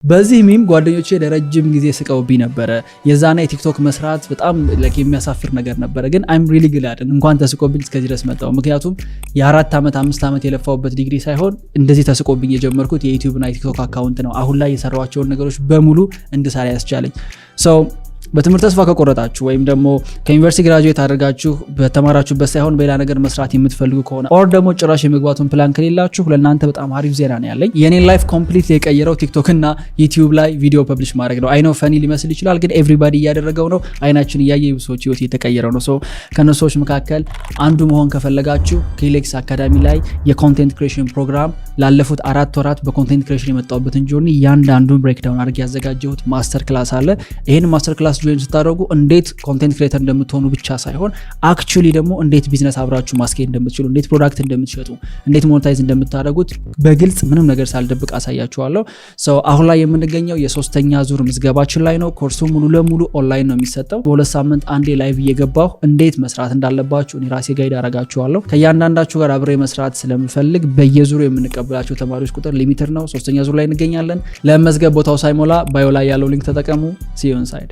በዚህ ሚም ጓደኞቼ ለረጅም ጊዜ ስቀውብኝ ነበረ። የዛና የቲክቶክ መስራት በጣም የሚያሳፍር ነገር ነበረ። ግን I'm really glad እንኳን ተስቆብኝ እስከዚህ ድረስ መጣው። ምክንያቱም የ4 ዓመት 5 ዓመት የለፋውበት ዲግሪ ሳይሆን እንደዚህ ተስቆብኝ የጀመርኩት የዩቲዩብ እና የቲክቶክ አካውንት ነው አሁን ላይ የሰራዋቸውን ነገሮች በሙሉ እንድሰራ ያስቻለኝ። በትምህርት ተስፋ ከቆረጣችሁ ወይም ደግሞ ከዩኒቨርሲቲ ግራጁዌት አድርጋችሁ በተማራችሁበት ሳይሆን በሌላ ነገር መስራት የምትፈልጉ ከሆነ ኦር ደግሞ ጭራሽ የመግባቱን ፕላን ከሌላችሁ ለእናንተ በጣም አሪፍ ዜና ነው ያለኝ። የኔን ላይፍ ኮምፕሊት የቀየረው ቲክቶክ እና ዩቲዩብ ላይ ቪዲዮ ፐብሊሽ ማድረግ ነው። አይ ኖ ፈኒ ሊመስል ይችላል፣ ግን ኤቭሪባዲ እያደረገው ነው። አይናችን እያየ የብዙዎች ህይወት እየተቀየረው ነው። ከነሱዎች መካከል አንዱ መሆን ከፈለጋችሁ ከኢሌክስ አካዳሚ ላይ የኮንቴንት ክሬሽን ፕሮግራም ላለፉት 4 ወራት በኮንቴንት ክሬሽን የመጣሁበትን ጆርኒ ያንዳንዱን ብሬክዳውን አድርጌ ያዘጋጀሁት ማስተር ክላስ አለ። ይሄን ማስተር ክላስ ጆይን ስታደርጉ እንዴት ኮንቴንት ክሬተር እንደምትሆኑ ብቻ ሳይሆን አክቹሊ ደግሞ እንዴት ቢዝነስ አብራችሁ ማስኬድ እንደምትችሉ፣ እንዴት ፕሮዳክት እንደምትሸጡ፣ እንዴት ሞኔታይዝ እንደምታደርጉት በግልጽ ምንም ነገር ሳልደብቅ አሳያችኋለሁ። አሁን ላይ የምንገኘው የ3ኛ ዙር ምዝገባችን ላይ ነው። ኮርሱ ሙሉ ለሙሉ ኦንላይን ነው የሚሰጠው። በ2 ሳምንት አንዴ ላይቭ እየገባሁ እንዴት መስራት እንዳለባችሁ እኔ ራሴ ጋይድ አረጋችኋለሁ። ከእያንዳንዳችሁ ጋር አብሬ መስራት ስለምፈልግ በየዙሩ የምንቀበላቸው ተማሪዎች ቁጥር ሊሚትድ ነው። 3ኛ ዙር ላይ እንገኛለን። ለመዝገብ ቦታው ሳይሞላ ባዮ ላይ ያለው ሊንክ ተጠቀሙ። see you inside